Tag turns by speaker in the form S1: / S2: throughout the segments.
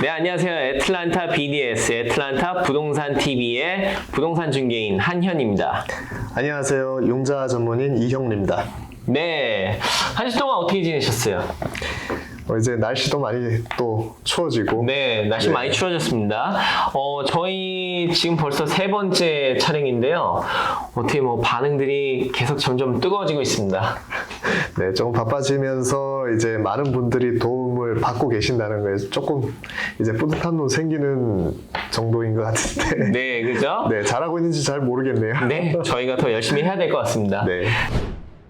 S1: 네, 안녕하세요. 애틀란타 BDS, 애틀란타 부동산 TV의 부동산 중개인 한현입니다.
S2: 안녕하세요. 융자 전문인 이형리입니다.
S1: 네, 한 주 동안 어떻게 지내셨어요?
S2: 이제 날씨도 많이 또 추워지고.
S1: 네, 날씨 많이 추워졌습니다. 저희 지금 벌써 세 번째 촬영인데요. 어떻게 반응들이 계속 점점 뜨거워지고 있습니다.
S2: 네, 조금 바빠지면서 이제 많은 분들이 도움을 받고 계신다는 거에 조금 이제 뿌듯한 놈 생기는 정도인 것 같은데.
S1: 네, 그죠?
S2: 네, 잘하고 있는지 잘 모르겠네요.
S1: 네, 저희가 더 열심히 해야 될 것 같습니다.
S2: 네.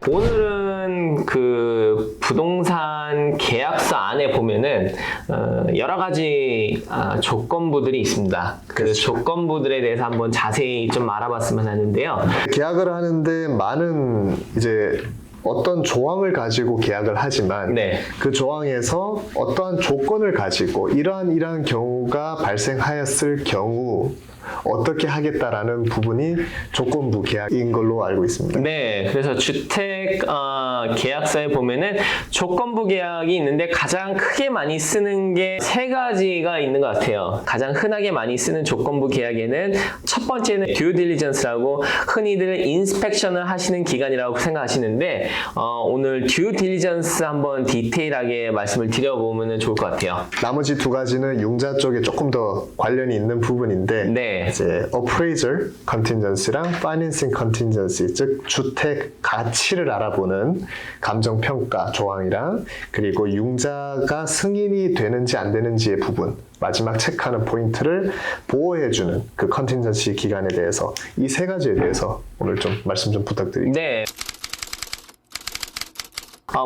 S1: 오늘은 그 부동산 계약서 안에 보면은 여러 가지 조건부들이 있습니다. 그 조건부들에 대해서 한번 자세히 좀 알아봤으면 하는데요.
S2: 계약을 하는데 많은 이제 어떤 조항을 가지고 계약을 하지만
S1: 네.
S2: 그 조항에서 어떠한 조건을 가지고 이러한 경우가 발생하였을 경우 어떻게 하겠다라는 부분이 조건부 계약인 걸로 알고 있습니다.
S1: 네, 그래서 주택 계약서에 보면은 조건부 계약이 있는데 가장 크게 많이 쓰는 게 세 가지가 있는 것 같아요. 가장 흔하게 많이 쓰는 조건부 계약에는 첫 번째는 due diligence라고 흔히들 인스펙션을 하시는 기간이라고 생각하시는데 오늘 due diligence 한번 디테일하게 말씀을 드려보면 좋을 것 같아요.
S2: 나머지 두 가지는 융자 쪽에 조금 더 관련이 있는 부분인데
S1: 네.
S2: 이제 appraisal contingency랑 financing contingency, 즉 주택 가치를 알아보는 감정평가 조항이랑 그리고 융자가 승인이 되는지 안 되는지의 부분, 마지막 체크하는 포인트를 보호해주는 그 contingency 기간에 대해서 이 세 가지에 대해서 오늘 좀 말씀 좀 부탁드립니다.
S1: 네.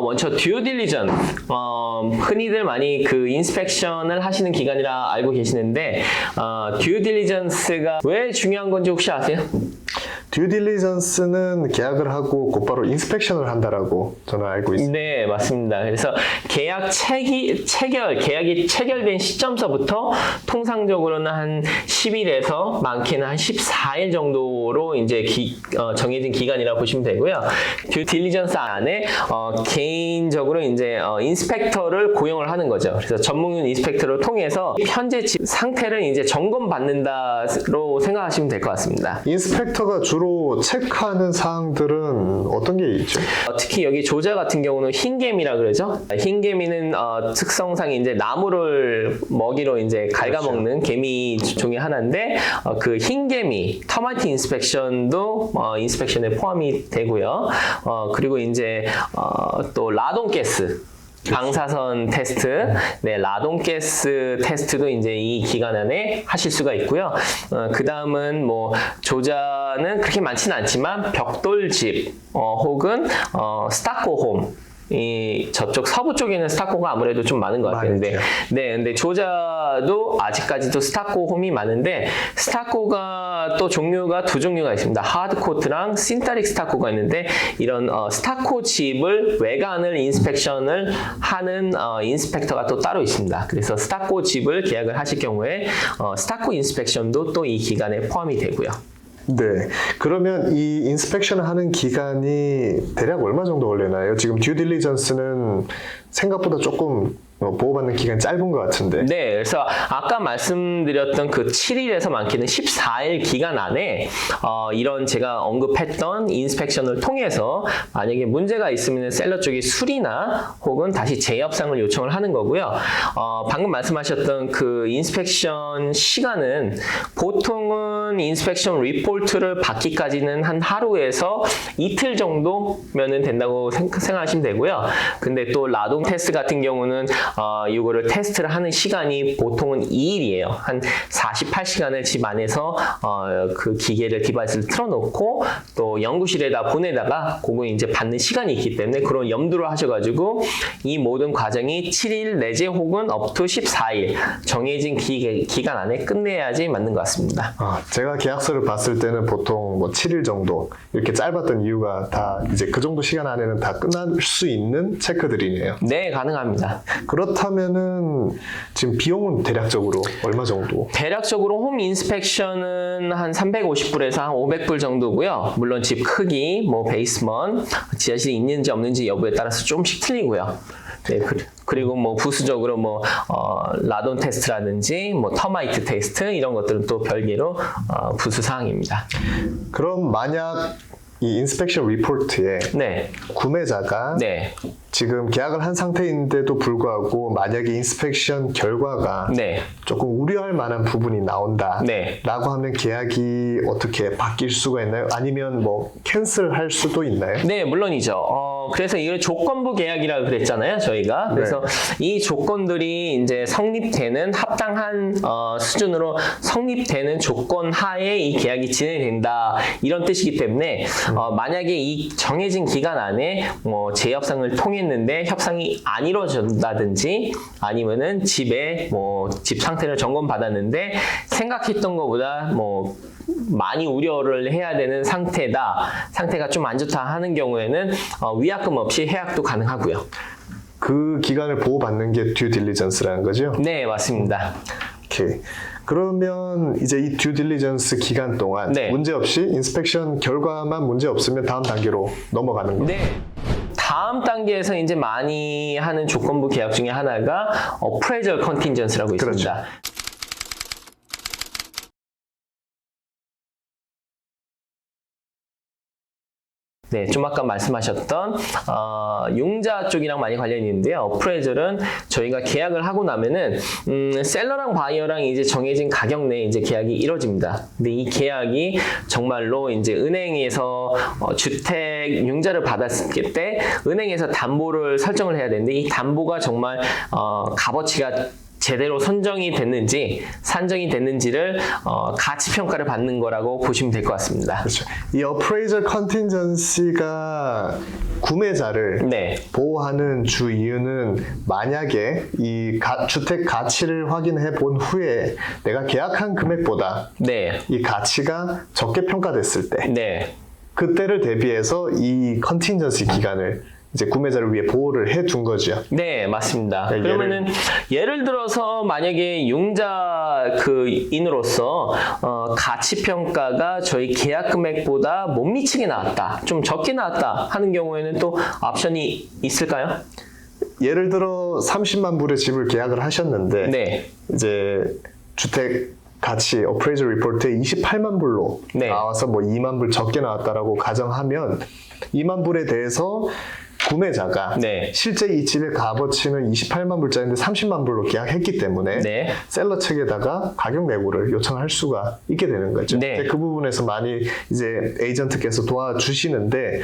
S1: 먼저 due diligence, 흔히들 많이 그 인스펙션을 하시는 기간이라 알고 계시는데 due diligence가 왜 중요한 건지 혹시 아세요?
S2: 듀 딜리전스는 계약을 하고 곧바로 인스펙션을 한다라고 저는 알고 있습니다.
S1: 네, 맞습니다. 그래서 계약이 체결된 시점서부터 통상적으로는 한 10일에서 많게는 한 14일 정도로 이제 정해진 기간이라고 보시면 되고요. 듀 딜리전스 안에 개인적으로 이제 인스펙터를 고용을 하는 거죠. 그래서 전문 인스펙터를 통해서 현재 집 상태를 이제 점검받는다로 생각하시면 될 것 같습니다.
S2: 인스펙터가 주로 체크하는 사항들은 어떤 게 있죠?
S1: 특히 여기 조자 같은 경우는 흰개미라 그러죠. 흰개미는 특성상 이제 나무를 먹이로 이제 갉아먹는 개미 중에 하나인데 그 흰개미 터마이트 인스펙션도 인스펙션에 포함이 되고요. 그리고 이제 또 라돈가스 방사선 테스트, 네, 라돈가스 테스트도 이제 이 기간 안에 하실 수가 있고요. 그 다음은 조자는 그렇게 많지는 않지만 벽돌집, 혹은 스타코홈, 저쪽 서부 쪽에는 스타코가 아무래도 좀 많은 것 같아요. 근데 조자도 아직까지도 스타코홈이 많은데 스타코가 또 종류가 두 종류가 있습니다. 하드코트랑 신타릭 스타코가 있는데 이런 스타코 집을 외관을 인스펙션을 하는 인스펙터가 또 따로 있습니다. 그래서 스타코 집을 계약을 하실 경우에 스타코 인스펙션도 또 이 기간에 포함이 되고요.
S2: 네. 그러면 이 인스펙션을 하는 기간이 대략 얼마 정도 걸리나요? 지금 듀 딜리전스는 생각보다 조금 보호받는 기간이 짧은 것 같은데.
S1: 네, 그래서 아까 말씀드렸던 그 7일에서 많게는 14일 기간 안에 이런 제가 언급했던 인스펙션을 통해서 만약에 문제가 있으면 셀러 쪽이 수리나 혹은 다시 재협상을 요청을 하는 거고요. 방금 말씀하셨던 그 인스펙션 시간은 보통은 인스펙션 리포트를 받기까지는 한 하루에서 이틀 정도면은 된다고 생각하시면 되고요. 근데 또 라돈 테스트 같은 경우는 이거를 테스트를 하는 시간이 보통은 2일이에요. 한 48시간을 집 안에서 그 기계를 디바이스를 틀어놓고 또 연구실에다 보내다가 그거 이제 받는 시간이 있기 때문에 그런 염두를 하셔가지고 이 모든 과정이 7일 내지 혹은 up to 14일 정해진 기간 안에 끝내야지 맞는 것 같습니다.
S2: 제가 계약서를 봤을 때는 보통 7일 정도 이렇게 짧았던 이유가 다 이제 그 정도 시간 안에는 다 끝날 수 있는 체크들이네요.
S1: 네, 가능합니다.
S2: 그렇다면은 지금 비용은 대략적으로 얼마 정도?
S1: 대략적으로 홈 인스펙션은 한 350불에서 한 500불 정도고요. 물론 집 크기, 뭐 베이스먼, 지하실이 있는지 없는지 여부에 따라서 조금씩 틀리고요. 네, 그리고 뭐 부수적으로 뭐 라돈 테스트라든지 뭐 터마이트 테스트 이런 것들은 또 별개로 부수 사항입니다.
S2: 그럼 만약 이 인스펙션 리포트에
S1: 네.
S2: 구매자가
S1: 네.
S2: 지금 계약을 한 상태인데도 불구하고 만약에 인스펙션 결과가
S1: 네.
S2: 조금 우려할 만한 부분이 나온다
S1: 네.
S2: 라고 하면 계약이 어떻게 바뀔 수가 있나요? 아니면 뭐 캔슬할 수도 있나요?
S1: 네, 물론이죠. 그래서 이걸 조건부 계약이라고 그랬잖아요, 저희가. 그래서 이 조건들이 이제 성립되는 합당한 수준으로 성립되는 조건 하에 이 계약이 진행된다 이런 뜻이기 때문에 만약에 이 정해진 기간 안에 뭐 재협상을 통했는데 협상이 안 이루어진다든지 아니면은 집에 뭐 집 상태를 점검 받았는데 생각했던 것보다 뭐 많이 우려를 해야 되는 상태가 좀 안 좋다 하는 경우에는 위약금 없이 해약도 가능하고요.
S2: 그 기간을 보호받는 게 듀 딜리전스라는 거죠?
S1: 네, 맞습니다.
S2: 오케이. 그러면 이제 이 듀 딜리전스 기간 동안
S1: 네.
S2: 문제 없이 인스펙션 결과만 문제 없으면 다음 단계로 넘어가는 거예요?
S1: 네. 다음 단계에서 이제 많이 하는 조건부 계약 중에 하나가 appraisal contingency라고 있습니다.
S2: 그렇죠.
S1: 네, 좀 아까 말씀하셨던 융자 쪽이랑 많이 관련이 있는데요. 어프레이절은 저희가 계약을 하고 나면은 셀러랑 바이어랑 이제 정해진 가격 내에 이제 계약이 이루어집니다. 근데 이 계약이 정말로 이제 은행에서 주택 융자를 받았을 때 은행에서 담보를 설정을 해야 되는데 이 담보가 정말 값어치가 제대로 선정이 됐는지 산정이 됐는지를 가치 평가를 받는 거라고 보시면 될 것 같습니다.
S2: 그렇죠. 이 appraisal contingency가 구매자를
S1: 네.
S2: 보호하는 주 이유는 만약에 이 주택 가치를 확인해 본 후에 내가 계약한 금액보다
S1: 네.
S2: 이 가치가 적게 평가됐을 때
S1: 네.
S2: 그때를 대비해서 이 컨틴전시 기간을 이제 구매자를 위해 보호를 해둔 거죠.
S1: 네, 맞습니다.
S2: 네,
S1: 그러면은 예를 들어서 만약에 융자 인으로서 가치 평가가 저희 계약 금액보다 못 미치게 나왔다, 좀 적게 나왔다 하는 경우에는 또 옵션이 있을까요?
S2: 예를 들어 30만 불의 집을 계약을 하셨는데
S1: 네.
S2: 이제 주택 가치 어프레이저 리포트에 28만 불로
S1: 네.
S2: 나와서 뭐 2만 불 적게 나왔다라고 가정하면 2만 불에 대해서 구매자가
S1: 네.
S2: 실제 이 집의 값어치는 28만 불짜리인데 30만 불로 계약했기 때문에
S1: 네.
S2: 셀러 측에다가 가격 내고를 요청할 수가 있게 되는 거죠.
S1: 네.
S2: 그 부분에서 많이 이제 에이전트께서 도와주시는데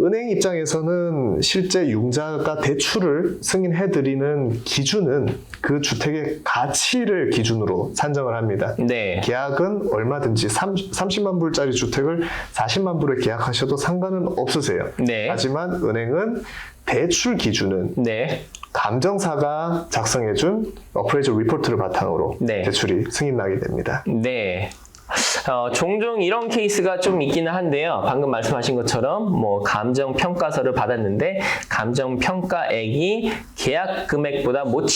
S2: 은행 입장에서는 실제 융자가 대출을 승인해드리는 기준은 그 주택의 가치를 기준으로 산정을 합니다.
S1: 네.
S2: 계약은 얼마든지 30만 불짜리 주택을 40만 불에 계약하셔도 상관은 없으세요.
S1: 네.
S2: 하지만 은행은 대출 기준은
S1: 네.
S2: 감정사가 작성해준 어프레이저 리포트를 바탕으로
S1: 네.
S2: 대출이 승인나게 됩니다.
S1: 네. 종종 이런 케이스가 좀 있기는 한데요. 방금 말씀하신 것처럼 뭐 감정 평가서를 받았는데 감정 평가액이 계약 금액보다 못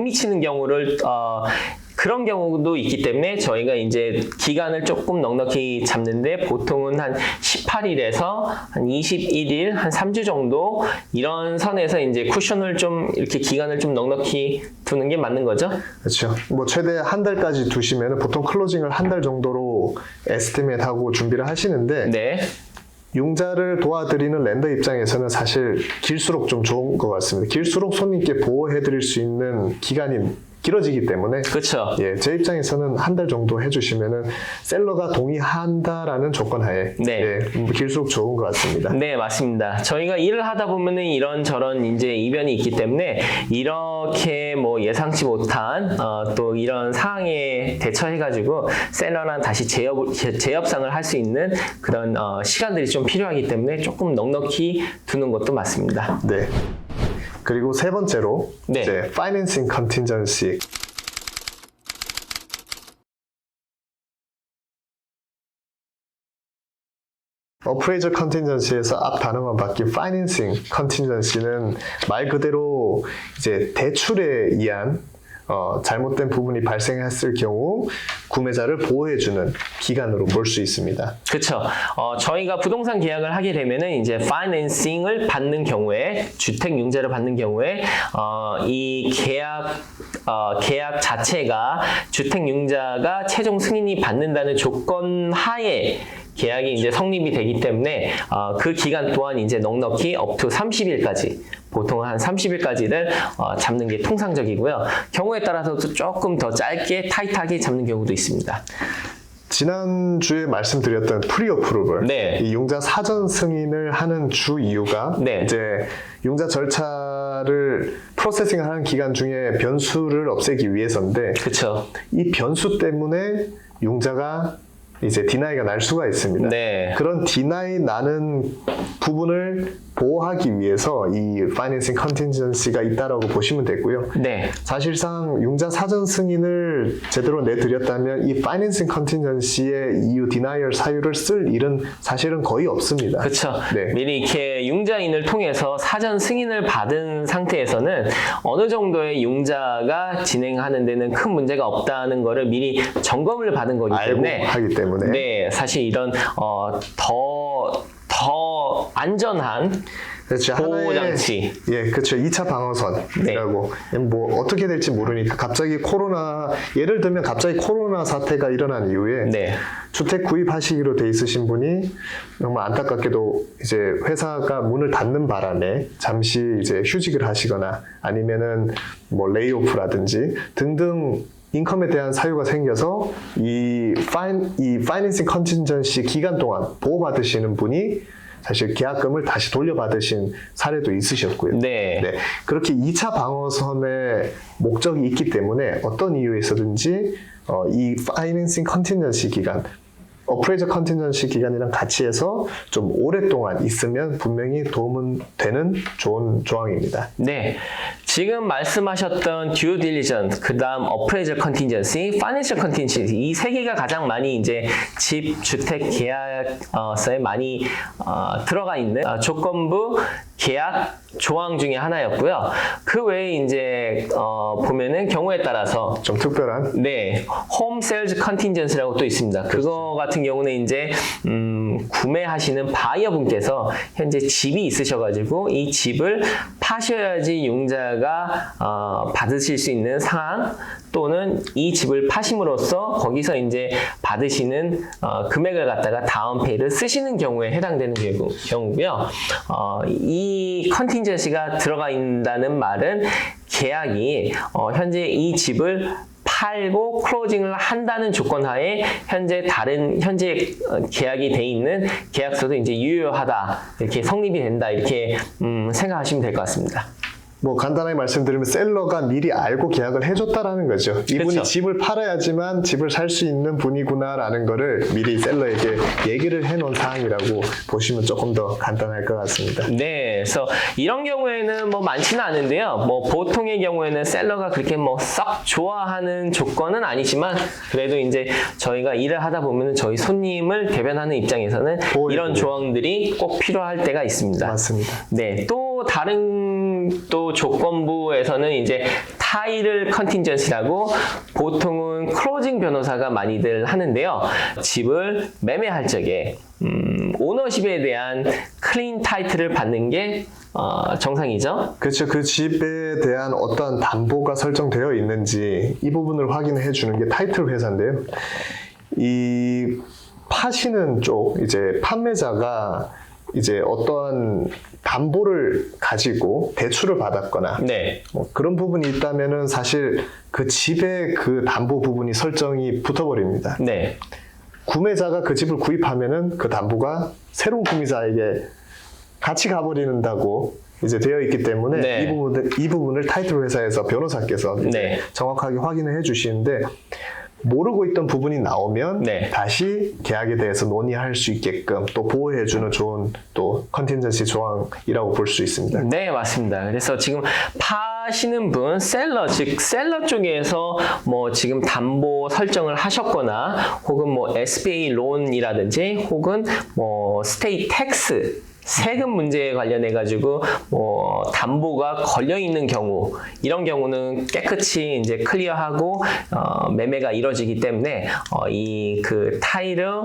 S1: 미치는 경우를 그런 경우도 있기 때문에 저희가 이제 기간을 조금 넉넉히 잡는데 보통은 한 18일에서 한 21일, 한 3주 정도 이런 선에서 이제 쿠션을 좀 이렇게 기간을 좀 넉넉히 두는 게 맞는 거죠?
S2: 그렇죠. 뭐 최대 한 달까지 두시면 보통 클로징을 한 달 정도로 에스티메이트하고 준비를 하시는데
S1: 네.
S2: 융자를 도와드리는 랜더 입장에서는 사실 길수록 좀 좋은 것 같습니다. 길수록 손님께 보호해드릴 수 있는 기간이 길어지기 때문에
S1: 그렇죠.
S2: 예, 제 입장에서는 한 달 정도 해주시면은 셀러가 동의한다라는 조건 하에
S1: 네.
S2: 예, 길수록 좋은 것 같습니다.
S1: 네, 맞습니다. 저희가 일을 하다 보면은 이런저런 이제 이변이 있기 때문에 이렇게 뭐 예상치 못한 또 이런 상황에 대처해가지고 셀러랑 다시 재협상을 할 수 있는 그런 시간들이 좀 필요하기 때문에 조금 넉넉히 두는 것도 맞습니다.
S2: 네. 그리고 세 번째로
S1: 네.
S2: 이제 financing contingency. appraisal contingency에서 앞 단어만 바뀐 financing contingency는 말 그대로 이제 대출에 의한 잘못된 부분이 발생했을 경우 구매자를 보호해주는 기간으로 볼 수 있습니다.
S1: 그렇죠. 저희가 부동산 계약을 하게 되면은 이제 파이낸싱을 받는 경우에 주택 융자를 받는 경우에 이 계약 자체가 주택 융자가 최종 승인이 받는다는 조건 하에 계약이 이제 성립이 되기 때문에 그 기간 동안 이제 넉넉히 up to 30일까지 보통 한 30일까지를 잡는 게 통상적이고요. 경우에 따라서도 조금 더 짧게 타이트하게 잡는 경우도 있습니다.
S2: 지난주에 말씀드렸던 프리어프루벌,
S1: 네.
S2: 이 융자 사전 승인을 하는 주 이유가
S1: 네.
S2: 이제 융자 절차를 프로세싱을 하는 기간 중에 변수를 없애기 위해서인데
S1: 그렇죠.
S2: 이 변수 때문에 융자가 이제 디나이가 날 수가 있습니다.
S1: 네.
S2: 그런 디나이 나는 부분을 보호하기 위해서 이 파이낸싱 컨틴전시가 있다라고 보시면 되고요.
S1: 네.
S2: 사실상 융자 사전 승인을 제대로 내드렸다면 이 파이낸싱 컨틴전시의 EU 디나이얼 사유를 쓸 일은 사실은 거의 없습니다.
S1: 그렇죠.
S2: 네.
S1: 미리 이렇게 융자인을 통해서 사전 승인을 받은 상태에서는 어느 정도의 융자가 진행하는 데는 큰 문제가 없다는 거를 미리 점검을 받은 거기
S2: 알고
S1: 때문에
S2: 하기 때문에
S1: 네, 사실 이런 더 안전한
S2: 그렇죠.
S1: 보호장치.
S2: 예, 그렇죠. 2차 방어선이라고.
S1: 네.
S2: 뭐 어떻게 될지 모르니까 갑자기 예를 들면 갑자기 코로나 사태가 일어난 이후에
S1: 네.
S2: 주택 구입하시기로 돼 있으신 분이 정말 안타깝게도 이제 회사가 문을 닫는 바람에 잠시 이제 휴직을 하시거나 아니면은 뭐 레이오프라든지 등등 인컴에 대한 사유가 생겨서 이 파이낸싱 컨틴전시 기간 동안 보호받으시는 분이 사실 계약금을 다시 돌려받으신 사례도 있으셨고요.
S1: 네.
S2: 그렇게 2차 방어선의 목적이 있기 때문에 어떤 이유에서든지 이 파이낸싱 컨틴전시 기간, 어프레이저 컨틴전시 기간이랑 같이 해서 좀 오랫동안 있으면 분명히 도움은 되는 좋은 조항입니다.
S1: 네. 지금 말씀하셨던 듀 딜리전스, 그 다음 어프레이저 컨틴전시, 파이낸셜 컨틴전시 이 세 개가 가장 많이 이제 집, 주택 계약서에 많이 들어가 있는 조건부 계약 조항 중에 하나였고요. 그 외에 이제 보면은 경우에 따라서
S2: 좀 특별한
S1: 네, 홈 세일즈 컨틴전시라고 또 있습니다. 그거 같은 경우는 이제 구매하시는 바이어 분께서 현재 집이 있으셔가지고 이 집을 파셔야지 융자가 받으실 수 있는 상황 또는 이 집을 파심으로써 거기서 이제 받으시는 금액을 갖다가 다운페이를 쓰시는 경우에 해당되는 경우고요. 이 컨틴전시가 들어가 있다는 말은 계약이 현재 이 집을 팔고 클로징을 한다는 조건 하에 현재 계약이 돼 있는 계약서도 이제 유효하다 이렇게 성립이 된다 이렇게 생각하시면 될 것 같습니다.
S2: 뭐 간단하게 말씀드리면 셀러가 미리 알고 계약을 해줬다라는 거죠. 이분이
S1: 그렇죠.
S2: 집을 팔아야지만 집을 살 수 있는 분이구나라는 거를 미리 셀러에게 얘기를 해놓은 사항이라고 보시면 조금 더 간단할 것 같습니다.
S1: 네, 그래서 이런 경우에는 뭐 많지는 않은데요. 뭐 보통의 경우에는 셀러가 그렇게 뭐 썩 좋아하는 조건은 아니지만 그래도 이제 저희가 일을 하다 보면 저희 손님을 대변하는 입장에서는 이런 조항들이 꼭 필요할 때가 있습니다.
S2: 맞습니다.
S1: 네, 또 다른 조건부에서는 이제 타이틀 컨틴전시라고 보통은 클로징 변호사가 많이들 하는데요. 집을 매매할 적에 오너십에 대한 클린 타이틀을 받는 게 정상이죠.
S2: 그렇죠. 그 집에 대한 어떤 담보가 설정되어 있는지 이 부분을 확인해 주는 게 타이틀 회사인데요. 이 파시는 쪽 이제 판매자가 이제 어떠한 담보를 가지고 대출을 받았거나
S1: 네.
S2: 뭐 그런 부분이 있다면은 사실 그 집의 그 담보 부분이 설정이 붙어버립니다.
S1: 네.
S2: 구매자가 그 집을 구입하면은 그 담보가 새로운 구매자에게 같이 가버린다고 이제 되어 있기 때문에
S1: 네.
S2: 이 부분을 타이틀 회사에서 변호사께서 이제
S1: 네.
S2: 정확하게 확인을 해주시는데 모르고 있던 부분이 나오면
S1: 네.
S2: 다시 계약에 대해서 논의할 수 있게끔 또 보호해주는 좋은 또 컨틴전시 조항이라고 볼 수 있습니다.
S1: 네, 맞습니다. 그래서 지금 파시는 분, 즉 셀러 쪽에서 뭐 지금 담보 설정을 하셨거나 혹은 뭐 SBA 론이라든지 혹은 뭐 스테이트 텍스 세금 문제에 관련해 가지고 뭐 담보가 걸려 있는 경우 이런 경우는 깨끗이 이제 클리어하고 매매가 이루어지기 때문에 이 그 타이르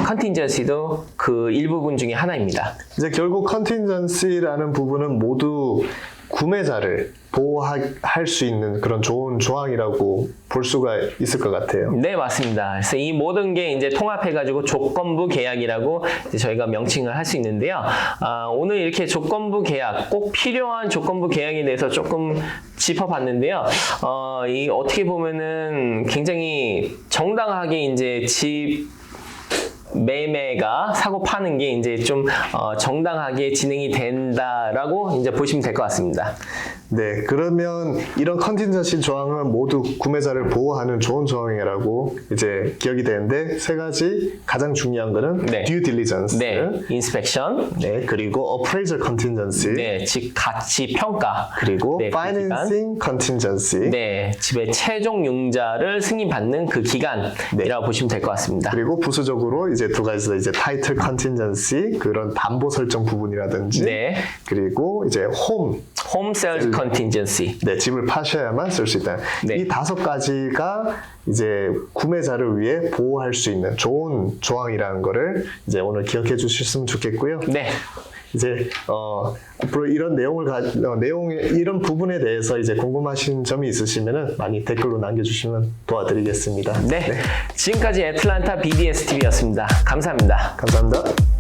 S1: 컨틴전시도 그 일부분 중에 하나입니다.
S2: 이제 결국 컨틴전시라는 부분은 모두 구매자를 보호할 수 있는 그런 좋은 조항이라고 볼 수가 있을 것 같아요.
S1: 네, 맞습니다. 그래서 이 모든 게 이제 통합해가지고 조건부 계약이라고 이제 저희가 명칭을 할 수 있는데요. 오늘 이렇게 조건부 계약, 꼭 필요한 조건부 계약에 대해서 조금 짚어봤는데요. 이 어떻게 보면은 굉장히 정당하게 이제 집 매매가 사고 파는 게 이제 좀 정당하게 진행이 된다라고 이제 보시면 될 것 같습니다.
S2: 네, 그러면 이런 컨틴전시 조항은 모두 구매자를 보호하는 좋은 조항이라고 이제 기억이 되는데 세 가지 가장 중요한 거는
S1: 네.
S2: due diligence,
S1: 네, 인스펙션,
S2: 네, 그리고 appraisal contingency,
S1: 네, 즉 가치 평가,
S2: 그리고
S1: 네, 그
S2: financing contingency,
S1: 네, 집의 최종 융자를 승인받는 그 기간이라고 보시면 될 것 같습니다.
S2: 그리고 부수적으로 이제 두 가지 더 이제 title contingency 그런 담보 설정 부분이라든지,
S1: 네.
S2: 그리고 이제 home
S1: 홈 셀즈 컨틴전시.
S2: 네, 집을 파셔야만 쓸 수 있다.
S1: 네.
S2: 이 다섯 가지가 이제 구매자를 위해 보호할 수 있는 좋은 조항이라는 거를 이제 오늘 기억해 주셨으면 좋겠고요.
S1: 네.
S2: 이제 앞으로 이런 내용을 이런 부분에 대해서 이제 궁금하신 점이 있으시면은 많이 댓글로 남겨주시면 도와드리겠습니다.
S1: 네. 지금까지 애틀란타 BDS TV였습니다. 감사합니다.
S2: 감사합니다.